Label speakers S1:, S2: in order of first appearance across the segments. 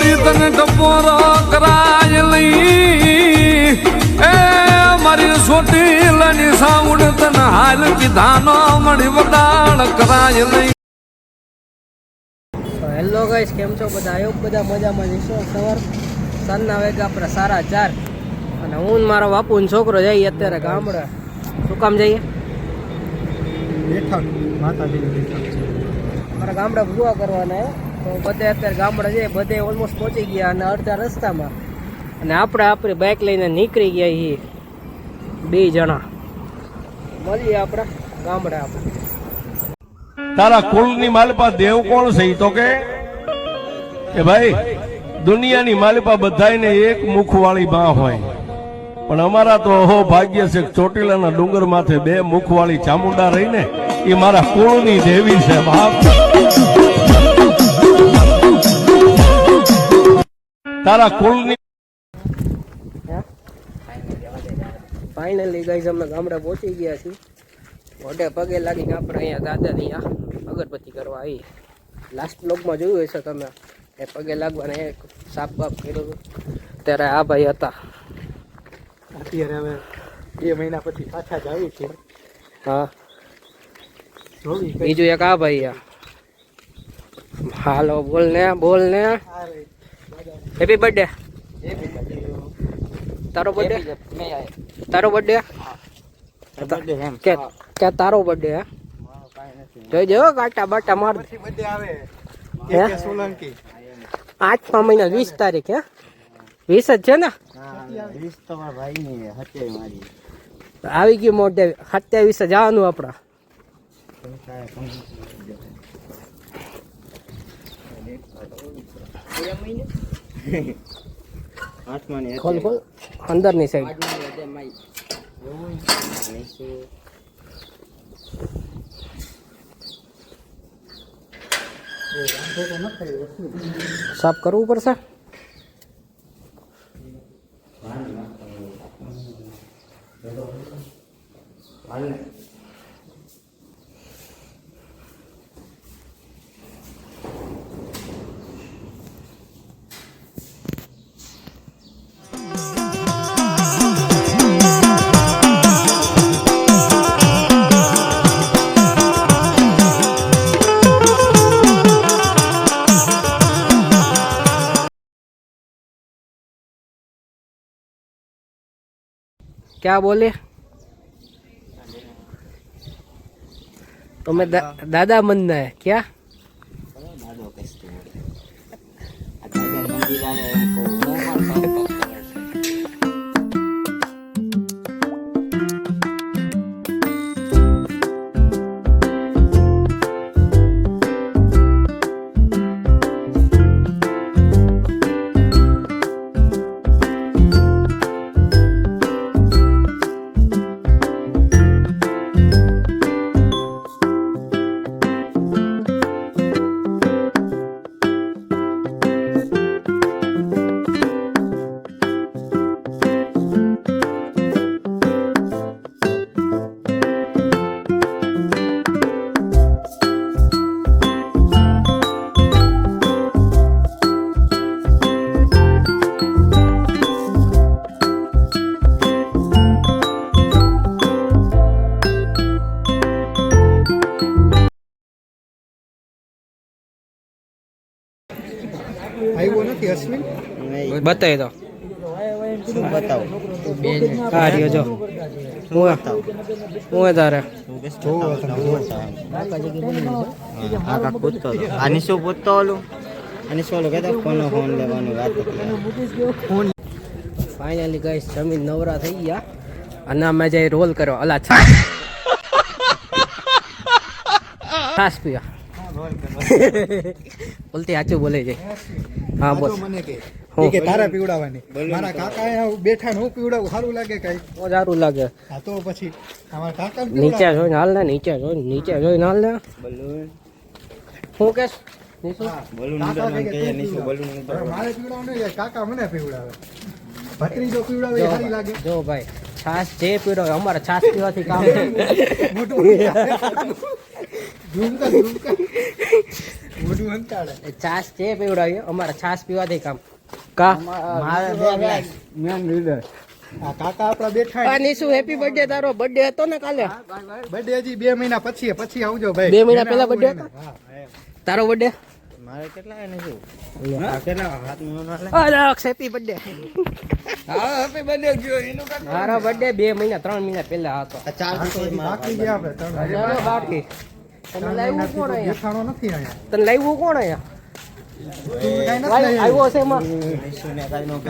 S1: મારી તને ટપોરો કરાય લઈ એ મારી સોટી લની સાઉડ તને હાલ કીધાનો મળી વડાળ કરાય લઈ.
S2: હેલો ગાઈસ, કેમ છો બધા? આયો બધા મજામાં જઈશો. સવાર સાંજના વાગ્યા આપણે 4:30 અને હું મારો બાપુ ને છોકરો જઈએ અત્યારે ગામડે. શું કામ જઈએ? મારા ગામડે ભૂવા કરવાના તો બધે અત્યારે ગામડે જઈએ. બધે ઓલમોસ્ટ પહોંચી ગયા અને અડધા રસ્તામાં અને આપણી બાઇક લઈને નીકળી ગયા છીએ 2 જણા. મળીએ આપણા ગામડે. આપણે
S3: તારા કુળની માલપા દેવ કોણ છે? તો કે ભાઈ દુનિયાની માલપા બધાને એક મુખવાળી બા હોય, પણ અમારા તો અહો ભાગ્ય છે. ચોટીલાના ડુંગર માથે 2 મુખવાળી ચામુંડા રહીને એ મારા કુળની દેવી છે બાપ. તારા કુળની
S2: ફાઇનલી ગાઈસ અમે ગામડે પહોંચી ગયા છીએ. મોઢે પગે લાગીને આપણે અહીંયા દાદા ત્યાં અગરબત્તી કરવા આવી. લાસ્ટ બ્લોગમાં જોયું હશે તમે, એ પગે લાગવાના એક સાપ બાપ કર્યો હતો ત્યારે આ ભાઈ હતા.
S4: અત્યારે હવે 2 મહિના પછી પાછા જ આવી છે.
S2: હા, બીજું એક આ ભાઈ. હાલો બોલ ને હેપી બર્થડે. તારો બર્થડે કે તારો બર્થડે? હે જોઈ જો કાટા બાટા માર. 8મા મહિના 20 તારીખ. હે 20 જ છે ને? આવી ગયું મોઢે. 27 જવાનું આપડા. ખોલ અંદર ની સાઈડ. સાફ કરવું પડશે. क्या बोले? तुम्हें दादा बनना है क्या?
S4: આવ્યો નથી અશ્વિન?
S2: બતાવી દો. હા રહ્યો જો. હું તારે ફાઇનલી ગાઈસ જમીન નવરા થઈ ગયા અને અમે જઈ રોલ કરો. અલા છાસ પીવા. બોલતી સાચું બોલે છે. હા બોલ.
S4: મને કે તારા પીવડાવવાની. મારા કાકા અહીંયા બેઠા ને હું પીવડાવું સારું લાગે કઈ?
S2: બહુ સારું લાગે.
S4: હા તો પછી અમારા કાકા
S2: નીચે જોઈને હાલ ને. નીચે જોઈને હાલ ને. હું કેસ
S4: મારે પીવડાવ નહીં, કાકા મને પીવડાવે. ભત્રીજો પીવડાવે સારી લાગે.
S2: જો ભાઈ છાસ જે પીવડાવે અમારે છાસ પીવાથી કામ
S4: મોઢું અંતાડે.
S2: એ છાશ છે પીવડાવીએ અમારે છાશ પીવા દે કામ કા
S4: મેન લીડર. આ કાકા આપણા બેઠા
S2: આ નીસુ હેપી બર્થડે તારો બર્થડે હતો ને કાલે
S4: બર્થડે હજી 2 મહિના પછી આવજો ભાઈ.
S2: 2 મહિના પહેલા બર્થડે હતો તારો બર્થડે
S5: મારે કેટલા એને શું કેટલા હાથ નો
S2: હેપી બર્થડે મારો બર્થડે 2 મહિના 3 મહિના પહેલા હતો
S4: બાકી ગયા આપણે ત્રણ.
S2: બાકી તને લાવ્યું કોણ અહીંયા
S4: દેખાણો નથી અહીંયા.
S2: તને લાવ્યું કોણ અહીંયા
S4: તું કાંઈ નથી લઈ
S2: આવ્યો છે એમાં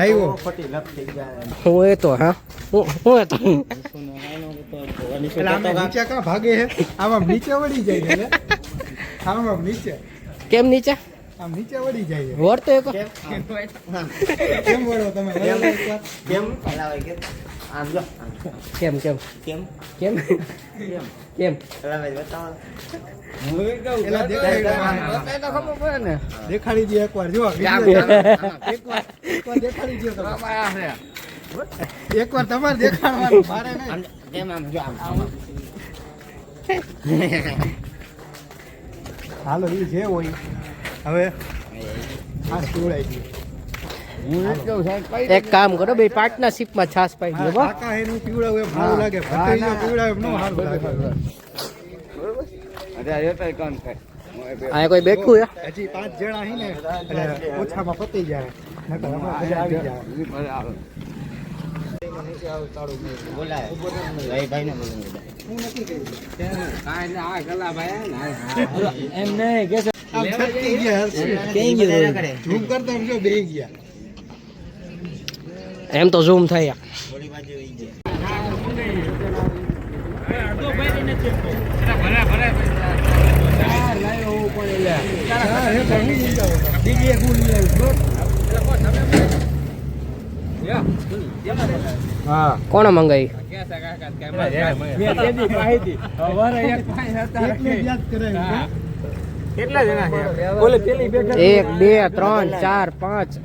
S4: આવ્યો.
S5: ખોટી લપ થઈ જાય
S2: હું એ તો હા હું એ તો
S4: એટલે આમે નીચે કાં ભાગે છે? આમ નીચે વળી જાય છે લે. આમ નીચે
S2: કેમ નીચે
S4: આમ નીચે વળી જાય છે.
S2: વળતો એક
S4: કેમ વળો તમે?
S5: કેમ હલાવાય કે આમ જો
S2: કેમ કેમ
S5: કેમ
S2: કેમ
S5: કેમ
S2: કેમ
S5: હલાવાય બતાવો
S4: એલા દેખાડી દે એકવાર જો એકવાર દેખાડી દો તમે. એકવાર તમારે દેખાડવાનું મારે નહીં.
S5: કેમ આમ જો આમ
S4: હાલો ઈ જે હોય હવે આ સુરાઈ ગયું.
S2: એક કામ કરો બે પાર્ટનરશિપ માં છાસ પાઈ દો બસ.
S4: કાકા એનું પીવડાવું એમ સારું લાગે, ભત્રીજો પીવડાવે એમ ન સારું લાગે.
S2: આ કોઈ બેઠું છે
S4: હજી 5 જણા હી ને એટલે ઓછામાં પતી જાય. નકર આમાં બધા આવી જાય.
S5: બોલાય ભાઈ ભાઈ ને
S2: એમ નહીં કે
S4: આમ છટકી ગયા હરસી. ઝૂમ કરતા આમ જો બેહી ગયા.
S2: એમ તો ઝૂમ થાય
S5: બોલી બાજુ વઈ જાય
S2: કોણ મંગાવી
S4: એટલે જ યાદ કરાવ્યું.
S2: 1 2 3 4 5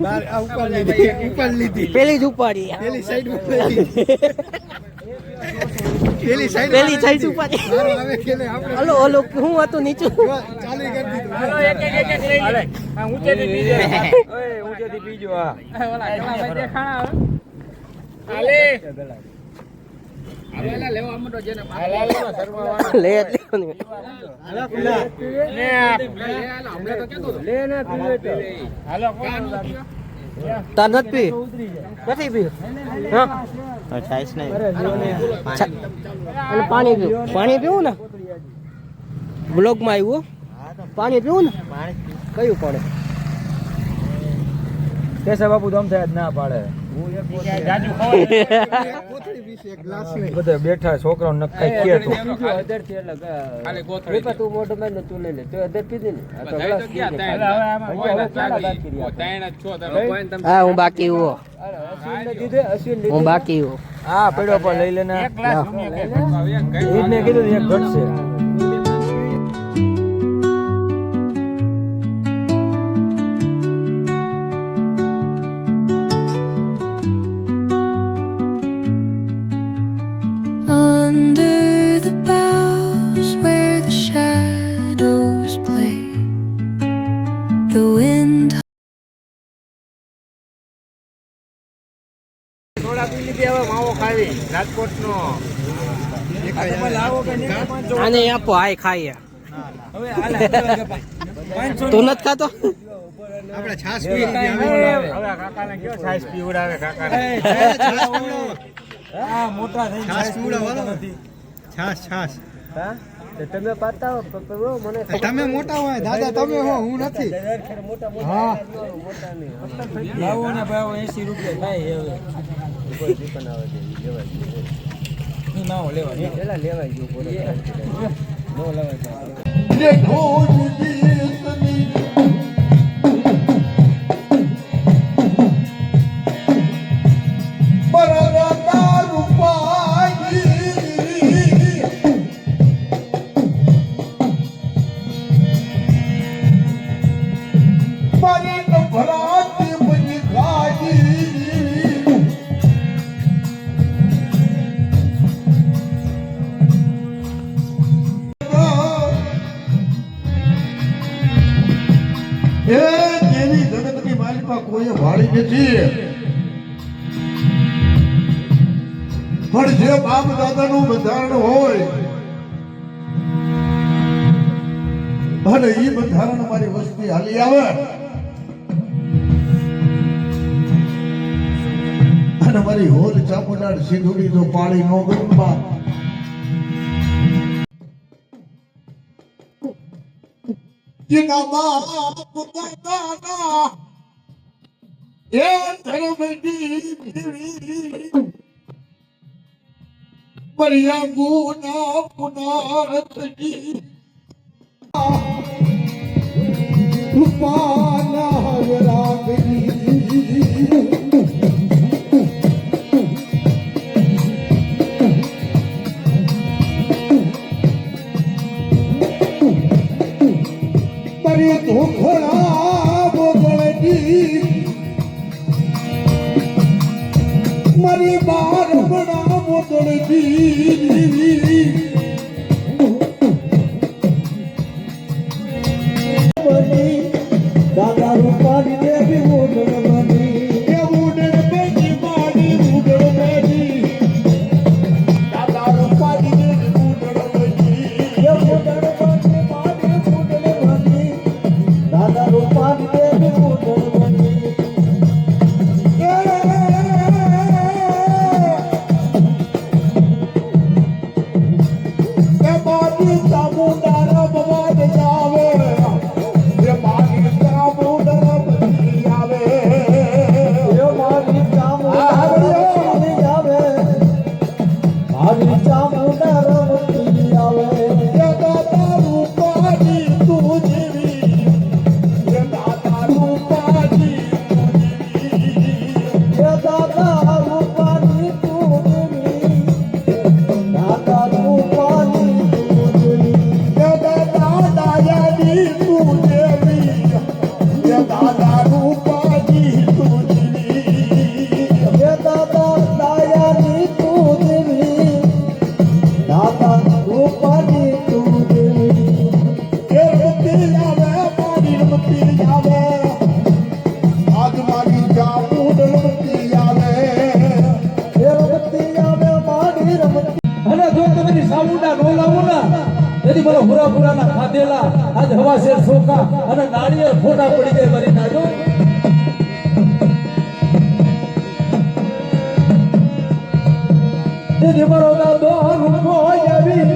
S4: બાર આ ઉપર લીધી, ઉપર લીધી.
S2: પેલી જ ઉપાડી
S4: પેલી સાઈડ ઉપર લીધી. પેલી સાઈડ
S2: પેલી સાઈડ ઉપાડી
S4: મારો આવે કે નહીં આપણે
S2: હલો હલો હું હતું નીચું
S4: ચાલુ કરી દીધું.
S2: લે તાર નથી પી નથી પી હા
S5: છાઈસ નહીં
S2: અને પાણી પીવું ને બ્લોગમાં આવ્યું પાણી પીવું ને કયું પાણી
S6: કેશવ બાપુ દમ થાય ના પાડે
S4: કોથળી પીશે, એક ગ્લાસ નહીં.
S6: બધા બેઠા છોકરાઓ નખાઈ કે તો
S2: તું મોઢો મેં તું લઈ લે તું અદર પીધી ને હા હું બાકી હું બાકી હું
S6: હા પડ્યો પણ લઈ લેને ઈદને કીધું એક ઘટશે
S7: Under the boughs where the shadows play, the wind
S2: આને આપો હાય ખાઈએ તું નથી ખાતો
S4: આપણે છાશ પી લીધી.
S6: છાશ પીવડાવે કાકા
S4: છાશ પીવડાવો હાલો. છાશ
S2: તમે પાતા મને
S4: તમે મોટા હોય દાદા, તમે હો, હું નથી. હા
S6: લાવો ને ભાઈ 80 રૂપિયા થાય હવે લેવાય
S8: માલિપા કોઈ વાળી નથી, પણ જે બાપ દાદાનું બંધારણ હોય અને એ બંધારણ મારી વસ્તી હાલી આવે અને મારી હોલ ચામુંડા સિંધુડી તો પાળી નો ગમવા જેના બાપ દાદા એ ધર્મની ભીડી પરિયા ગુના પુનારતજી રૂપાના હવરાગની મારી ધોખડા બોગળજી મારી બાર બડા બોગળજી દાદા રૂપાની દેવી ઉડણ બની એ ઉડણ બની મારી ઉડણ બની દાદા રૂપાની દેવી ઉડણ બની એ ઉડણ બની મારી ઉડણ બની દાદા રૂપાની દેવી ઉડણ બની એ મારી ચામુંડા રમવા જાવે ખાધેલા આજ હવા શેર સોખા અને નાળિયેર ફોટા પડી જાય મારી નાજો દીદી મારો દાદો રૂપો આવી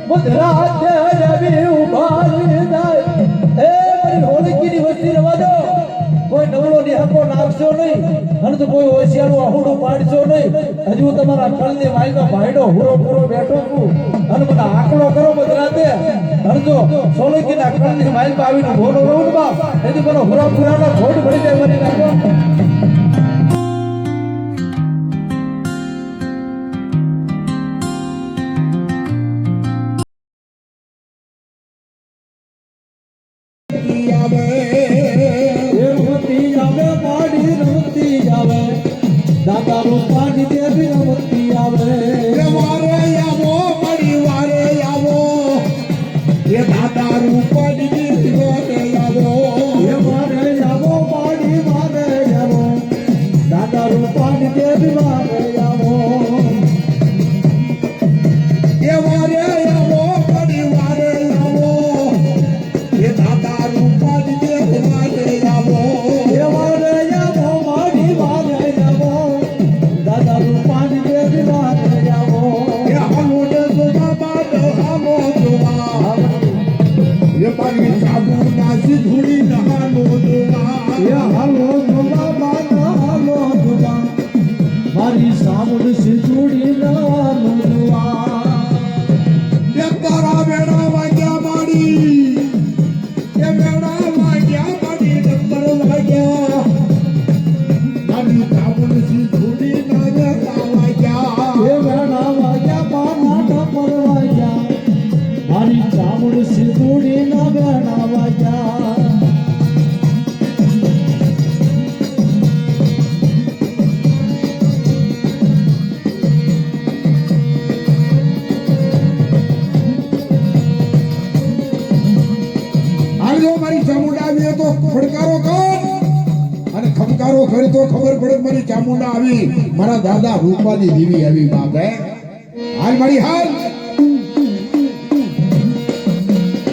S8: મધરાતે આવી ઉભારી જાય એ મારી હોળકીની વસ્તી રવા દો કોઈ નવળો નિહાકો નાખશો નહીં અને તો કોઈ હોશિયારું આહુડું પાડશો નહીં હજુ તમારા કળની વાયમાં ભાઈડો હુરો પૂરો બેઠો છું અને મને આંકડો કરો મધરાતે હરજો સોલંકીના કળની વાયમાં આવીને ભોનો રહું બાપ એથી મને હુરા પુરાના ઘોડ ભરી જાય મારી નાખો દાદા રૂપાની દેવી રમતી આવે વારે આવો મારી વારે આવો એ દાદા રૂપાની દેવી વારે આવો એ વારે આવો મારી વારે આવો દાદા રૂપાની દેવી વારે આવો એ વારે આવો મારી વારે આવો એ દાદા રૂપાની દેવી વારે આવો એ વારે આવો મારી વારે આવો
S9: ખમકારો કરી તો ખબર પડે કે મારી ચામુંડા આવી મારા દાદા રૂપાની દેવી આવી બાપ હે હાલ મારી હાલ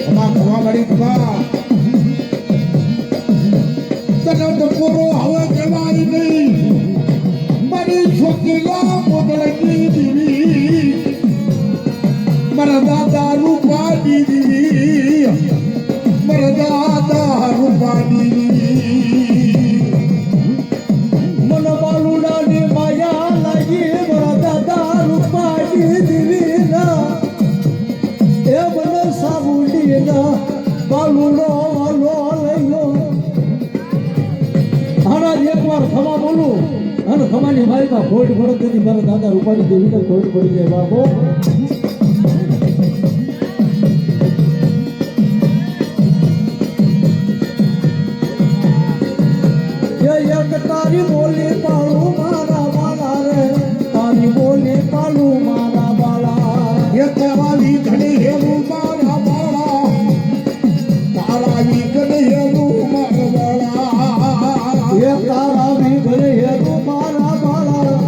S9: ખમા મારી ખમા તને ટપોરો હવે કહેવાય નહીં મારી છોકરીલા મોગલની દેવી મારા દાદા રૂપાની દેવી મારા દાદા રૂપાની
S8: મન બાલુડાની માયા લાગી મારા દાદા રૂપાની દેવીના એ મને સાબુડીના બાલુડો વાલો લઈલો હારા એકવાર ખમા બોલું અને ખમાની માલિકા ખોટ પડત નથી મારા દાદા રૂપાની દેવીને ખોટ પડી જાય બાબો તારી બોલી પાલું મારા બાલા રે તારી બોલી પાલું મારા બાલા
S9: એ તારાવી ઘણી હેરું મારા બાળા તારાવી ઘણી હેરું મારા બાળા
S8: એ તારાવી ઘણી હેરું મારા બાલા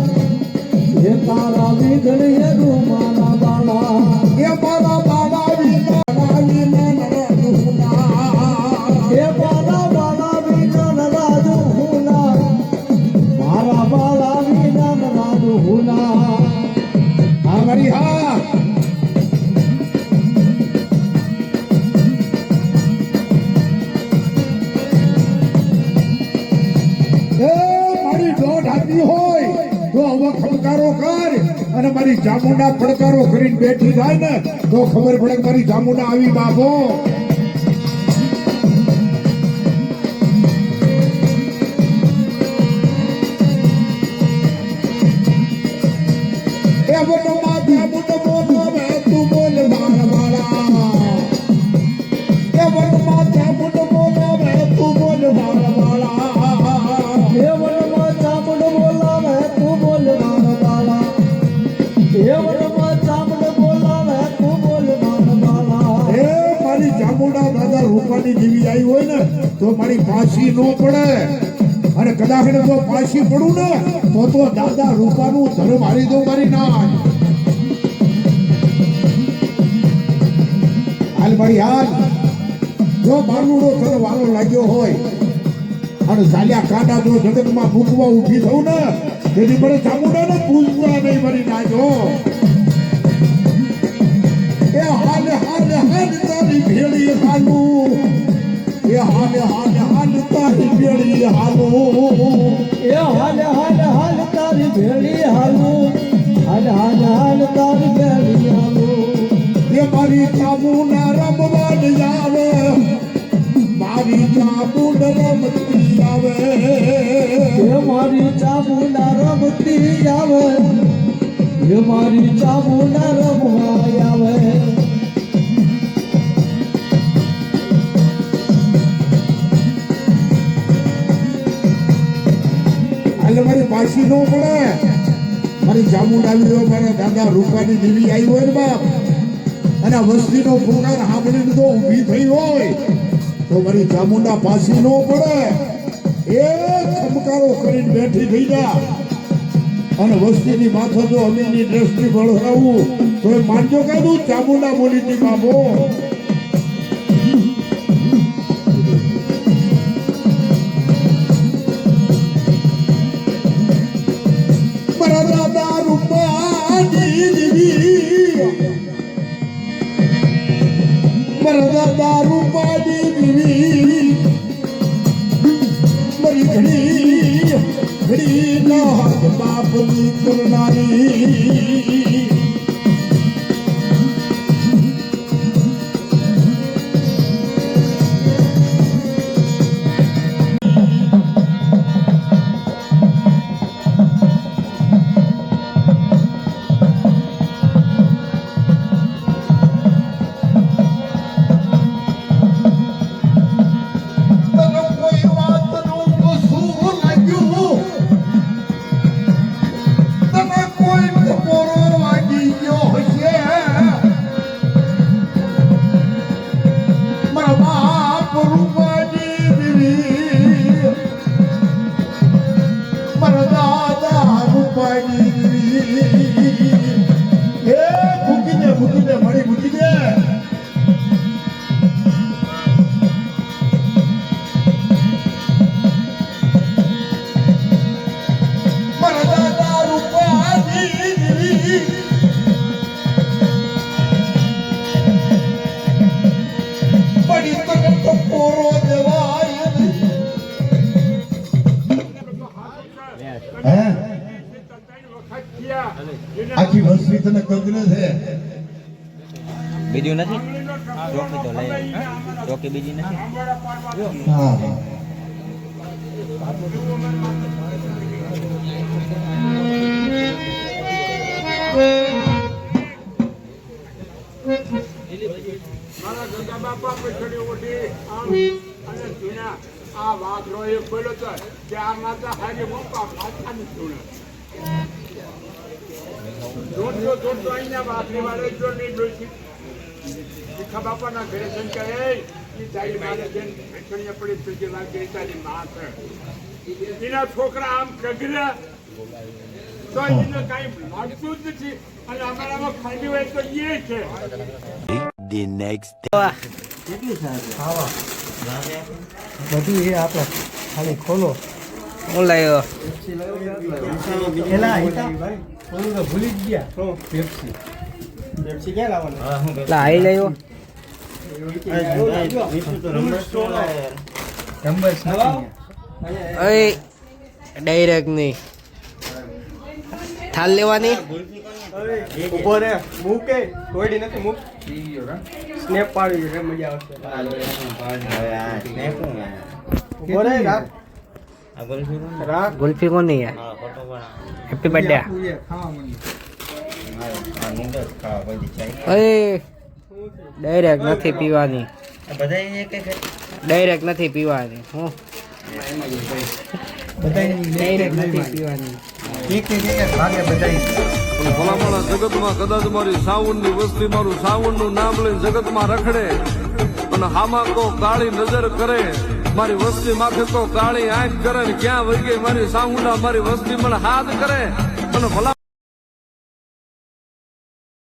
S8: એ તારાવી ઘણી હેરું મારા બાલા
S9: એ મારા બાળાવી તારાવી નાના દુના
S8: એ મારા બાલાવી નાના દુના મારા બાલાવી નાના દુના
S9: હા મારી હા એ મારી દોઢ હાથની હોય તો હવે ખમકારો કર અને મારી ચામુંડા પડકારો કરીને બેઠી થાય ને તો ખબર પડે કે મારી ચામુંડા આવી બાપો એ બોલો માતા બોલો બોલો રે તું બોલ મારા વાળા એ બોલો માતા બોલો બોલો રે તું બોલ મારા વાળા
S8: એ વનમાં ચામડ બોલાવે તું બોલ મારા બાલા એ વનમાં ચામડ બોલાવે તું બોલ મારા બાલા
S9: એ મારી ચામુંડા દાદા રૂપાની જેવી આવી હોય ને તો મારી પાછી ન પડે અને કદાચ ને જો પાછી પડું ને તો દાદા રૂપાનું ધર્મ હારી દઉં મારી ના હાલ મારી હાલ જો બારણુડો તને વાલો લાગ્યો હોય અને ચાલ્યા કાંડા જો જગતમાં મૂકવા ઊભી થવું ને તેથી મને ચામુંડાને પૂછવા નહીં મારી ના જો એ હાલે હાલે હાલ તારી ભેળી હાલું એ હાલે હાલે હાલ તારી ભેળી હાલું
S8: એ હાલ હાલ હાલ તારી ભેળી હાલું હાલ હાલ હાલ તારી ભેળી હાલું
S9: એ મારી ચામુંડા રમવા આવે મારી ચામુંડા રમતી આવે
S8: એ મારી ચામુંડા રમતી આવે એ મારી ચામુંડા રમવા આવે
S9: એટલે મારી પાછી ન પડે મારી ચામુંડા આવી મારા દાદા રૂપાની દેવી આવી હોય ને બાપ અને આ વસ્તીનો પુકાર સાંભળીને તો ઊભી થઈ હોય તો મારી ચામુંડા પાછી ન પડે એ ખમકારો કરીને બેઠી થઈ જા અને વસ્તીની માથે જો અમીની દ્રષ્ટિ વળાવવું તો એ માનજો કાઢું ચામુંડા બોલી હતી બાબો મારા દાદા રૂપાની દેવી મારા દાદા રૂપાની દેવી મારી ઘડી ઘડી ના બાપની કરનારી કોઈ હે આખી વસ્તી તને કગને છે
S5: બીજું નથી ચોકી તો લઈ આવી. ચોકી બીજી નથી.
S9: હા
S10: બાપાના ઘરે એના છોકરા આમ કગર્યા તો એને કઈ લાગતું જ નથી અને અમારામાં ખાલી હોય તો એ છે.
S2: બધું છે આપણે ખાલી ખોલો. હું લાવ્યો
S4: ભૂલી જ ગયા પેપ્સી ક્યાં લાવવાનું
S2: આઈ લાવ્યો.
S4: રંબસ
S2: ડાયરેક્ટ નહીં થાલ લેવાની.
S6: ઉભો રે મૂકે તોડી નથી મૂક સ્નેપ પાડી છે મજા આવશે ઉભો રે રાખ
S2: ગુલ્ફી કોની યાર? Happy birthday. ડાયરેક્ટ નથી પીવાની. ડાયરેક્ટ નથી પીવાની. હું ડાયરેક્ટ નથી પીવાની.
S1: પણ ભલામણા જગતમાં કદાચ મારી સાવણની વસ્તી મારું સાવણનું નામ લઈને જગતમાં રખડે અને હામાં કો કાળી નજર કરે, મારી વસ્તી માથે તો કાળી આંખ કરે ને ક્યાં વહી ગઈ મારી સાવુંડા મારી વસ્તી મને હાથ કરે અને ભલા